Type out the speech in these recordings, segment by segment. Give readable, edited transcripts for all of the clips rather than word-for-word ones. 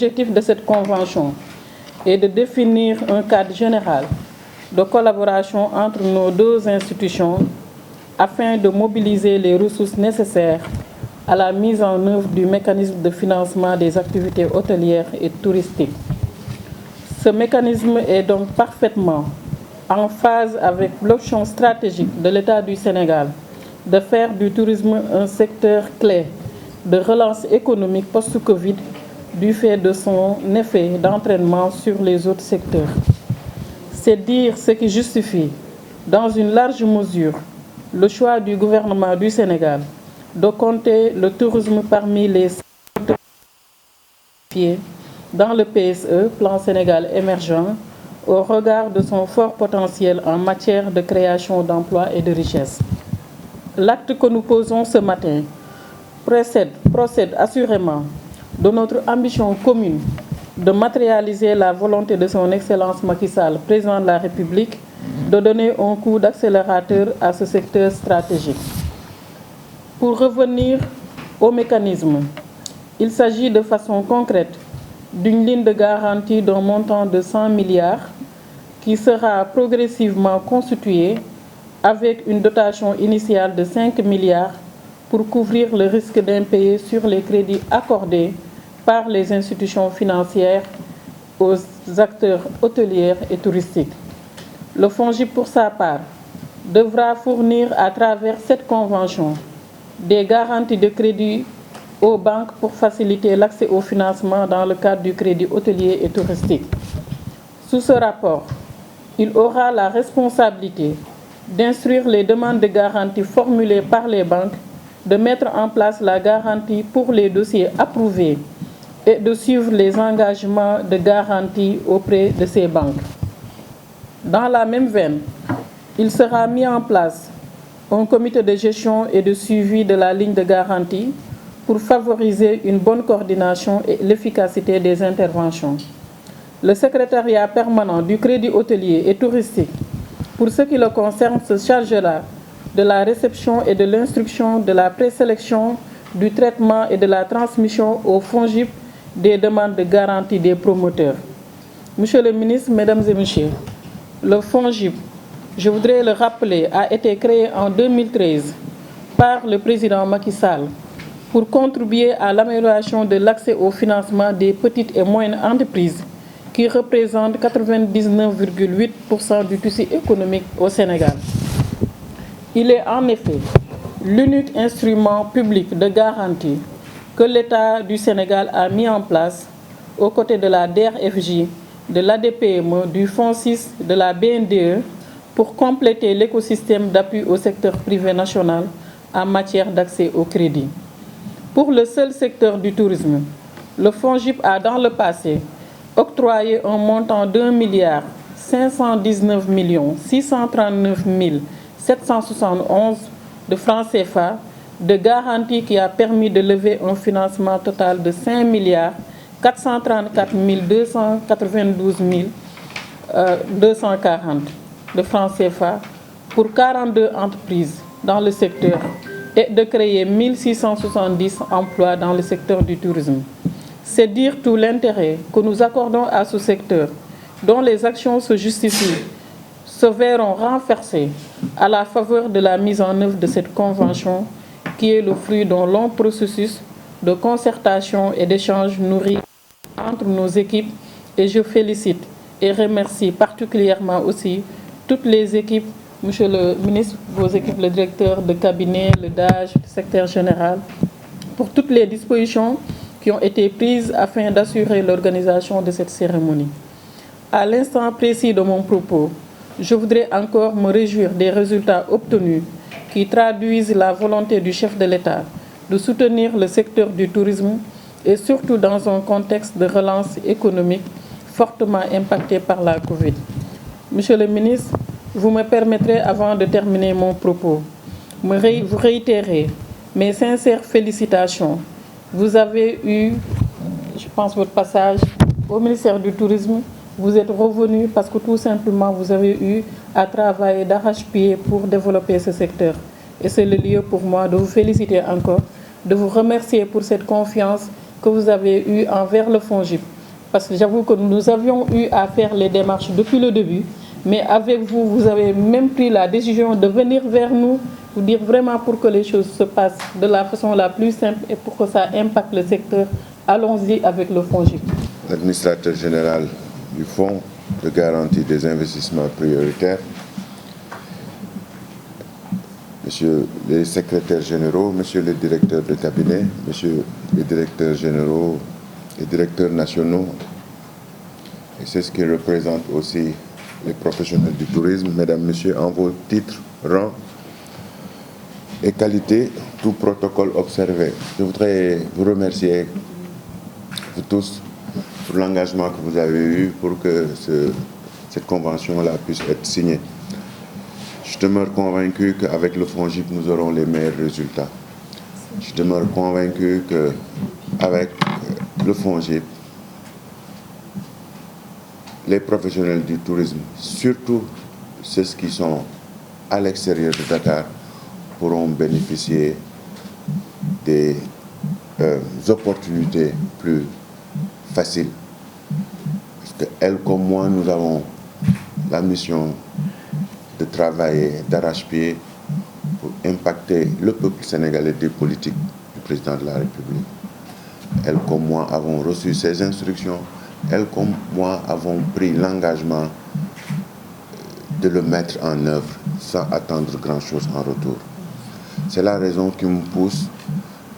L'objectif de cette convention est de définir un cadre général de collaboration entre nos deux institutions afin de mobiliser les ressources nécessaires à la mise en œuvre du mécanisme de financement des activités hôtelières et touristiques. Ce mécanisme est donc parfaitement en phase avec l'option stratégique de l'État du Sénégal de faire du tourisme un secteur clé de relance économique post-Covid du fait de son effet d'entraînement sur les autres secteurs. C'est dire ce qui justifie, dans une large mesure, le choix du gouvernement du Sénégal de compter le tourisme parmi les secteurs dans le PSE, Plan Sénégal émergent, au regard de son fort potentiel en matière de création d'emplois et de richesses. L'acte que nous posons ce matin procède assurément de notre ambition commune de matérialiser la volonté de son Excellence Macky Sall, président de la République, de donner un coup d'accélérateur à ce secteur stratégique. Pour revenir au mécanisme, il s'agit de façon concrète d'une ligne de garantie d'un montant de 100 milliards qui sera progressivement constituée avec une dotation initiale de 5 milliards pour couvrir le risque d'impayé sur les crédits accordés par les institutions financières aux acteurs hôteliers et touristiques. Le FONGIP, pour sa part, devra fournir à travers cette convention des garanties de crédit aux banques pour faciliter l'accès au financement dans le cadre du crédit hôtelier et touristique. Sous ce rapport, il aura la responsabilité d'instruire les demandes de garantie formulées par les banques, de mettre en place la garantie pour les dossiers approuvés et de suivre les engagements de garantie auprès de ces banques. Dans la même veine, il sera mis en place un comité de gestion et de suivi de la ligne de garantie pour favoriser une bonne coordination et l'efficacité des interventions. Le secrétariat permanent du crédit hôtelier et touristique, pour ce qui le concerne, se chargera de la réception et de l'instruction de la présélection, du traitement et de la transmission au FONGIP des demandes de garantie des promoteurs. Monsieur le ministre, Mesdames et Messieurs, le FONGIP, je voudrais le rappeler, a été créé en 2013 par le président Macky Sall pour contribuer à l'amélioration de l'accès au financement des petites et moyennes entreprises qui représentent 99,8% du tissu économique au Sénégal. Il est en effet l'unique instrument public de garantie que l'État du Sénégal a mis en place aux côtés de la DER/FJ, de l'ADPME, du Fonds 6, de la BNDE pour compléter l'écosystème d'appui au secteur privé national en matière d'accès au crédit. Pour le seul secteur du tourisme, le FONGIP a dans le passé octroyé un montant d'1,519 639 771 de francs CFA de garantie qui a permis de lever un financement total de 5 434 292 240 de francs CFA pour 42 entreprises dans le secteur et de créer 1670 emplois dans le secteur du tourisme. C'est dire tout l'intérêt que nous accordons à ce secteur, dont les actions se justifient, se verront renforcées à la faveur de la mise en œuvre de cette convention qui est le fruit d'un long processus de concertation et d'échange nourri entre nos équipes, et je félicite et remercie particulièrement aussi toutes les équipes, Monsieur le ministre, vos équipes, le directeur de cabinet, le DAGE, le secrétaire général, pour toutes les dispositions qui ont été prises afin d'assurer l'organisation de cette cérémonie. À l'instant précis de mon propos, je voudrais encore me réjouir des résultats obtenus qui traduisent la volonté du chef de l'État de soutenir le secteur du tourisme et surtout dans un contexte de relance économique fortement impacté par la Covid. Monsieur le ministre, vous me permettrez, avant de terminer mon propos, vous réitérer mes sincères félicitations. Vous avez eu, je pense, votre passage au ministère du Tourisme. Vous êtes revenu parce que tout simplement, vous avez eu à travailler d'arrache-pied pour développer ce secteur. Et c'est le lieu pour moi de vous féliciter encore, de vous remercier pour cette confiance que vous avez eue envers le FONGIP. Parce que j'avoue que nous avions eu à faire les démarches depuis le début, mais avec vous, vous avez même pris la décision de venir vers nous, vous dire vraiment pour que les choses se passent de la façon la plus simple et pour que ça impacte le secteur. Allons-y avec le FONGIP. L'administrateur général du Fonds de garantie des investissements prioritaires, Monsieur les secrétaires généraux, Monsieur les directeurs de cabinet, Monsieur les directeurs généraux et directeurs nationaux, et c'est ce qui représente aussi les professionnels du tourisme, Mesdames, Messieurs, en vos titres, rangs et qualités, tout protocole observé. Je voudrais vous remercier, vous tous, pour l'engagement que vous avez eu pour que cette convention-là puisse être signée. Je demeure convaincu qu'avec le FONGIP, nous aurons les meilleurs résultats. Je demeure convaincu qu'avec le FONGIP, les professionnels du tourisme, surtout ceux qui sont à l'extérieur de Dakar, pourront bénéficier des opportunités plus faciles. Parce qu'elles, comme moi, nous avons la mission de travailler d'arrache-pied pour impacter le peuple sénégalais des politiques du président de la République. Elles, comme moi, avons reçu ces instructions. Elles, comme moi, avons pris l'engagement de le mettre en œuvre sans attendre grand-chose en retour. C'est la raison qui me pousse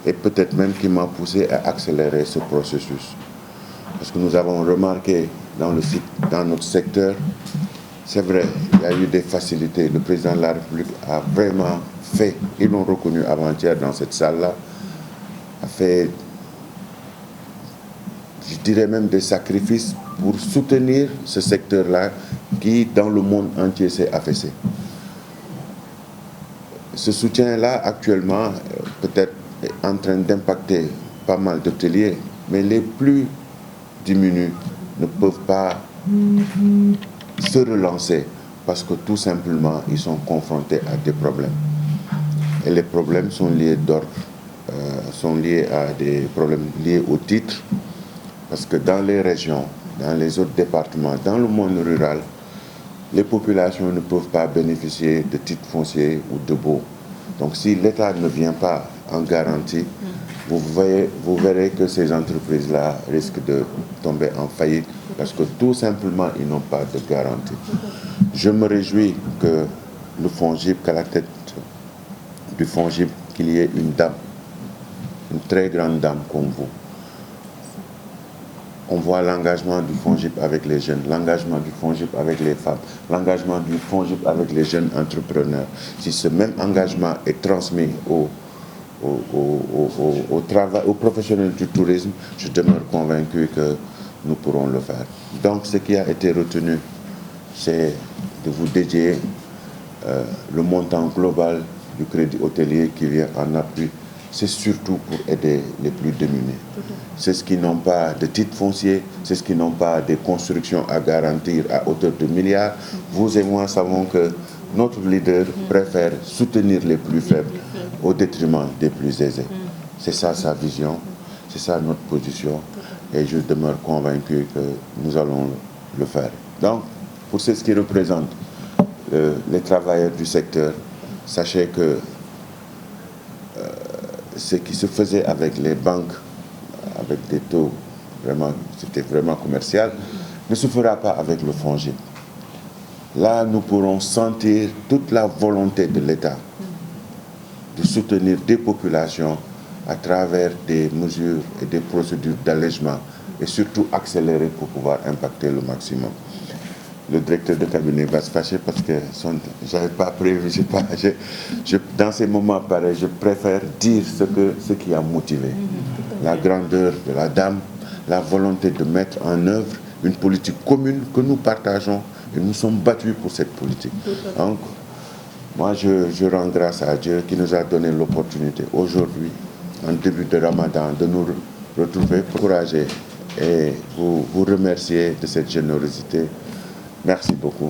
et peut-être même qui m'a poussé à accélérer ce processus. Parce que nous avons remarqué dans notre secteur, c'est vrai, il y a eu des facilités. Le président de la République a vraiment fait, ils l'ont reconnu avant-hier dans cette salle-là, a fait, je dirais même des sacrifices pour soutenir ce secteur-là qui, dans le monde entier, s'est affaissé. Ce soutien-là, actuellement, peut-être est en train d'impacter pas mal d'hôteliers, mais les plus diminués ne peuvent pas se relancer parce que tout simplement, ils sont confrontés à des problèmes. Et les problèmes sont liés sont liés à des problèmes liés au titre, parce que dans les régions, dans les autres départements, dans le monde rural, les populations ne peuvent pas bénéficier de titres fonciers ou de baux. Donc si l'État ne vient pas en garantie, vous verrez que ces entreprises-là risquent de tomber en faillite parce que tout simplement, ils n'ont pas de garantie. Je me réjouis que le FONGIP, qu'à la tête du FONGIP, qu'il y ait une dame, une très grande dame comme vous. On voit l'engagement du FONGIP avec les jeunes, l'engagement du FONGIP avec les femmes, l'engagement du FONGIP avec les jeunes entrepreneurs. Si ce même engagement est transmis aux professionnels du tourisme, je demeure convaincu que nous pourrons le faire. Donc ce qui a été retenu, c'est de vous dédier le montant global du crédit hôtelier qui vient en appui. C'est surtout pour aider les plus démunis. C'est ceux qui n'ont pas de titre foncier, c'est ceux qui n'ont pas de constructions à garantir à hauteur de milliards. Vous et moi savons que notre leader préfère soutenir les plus faibles au détriment des plus aisés. C'est ça sa vision, c'est ça notre position et je demeure convaincu que nous allons le faire. Donc, pour ce qui représente les travailleurs du secteur, sachez que ce qui se faisait avec les banques, avec des taux, c'était vraiment commercial, ne se fera pas avec le FONGIP. Là, nous pourrons sentir toute la volonté de l'État de soutenir des populations à travers des mesures et des procédures d'allègement et surtout accélérer pour pouvoir impacter le maximum. Le directeur de cabinet va se fâcher parce que je n'avais pas prévu, dans ces moments pareils, je préfère dire ce qui a motivé. La grandeur de la dame, la volonté de mettre en œuvre une politique commune que nous partageons et nous sommes battus pour cette politique. Donc, moi, je rends grâce à Dieu qui nous a donné l'opportunité aujourd'hui, en début de Ramadan, de nous retrouver, pour encourager et vous remercier de cette générosité. Merci beaucoup.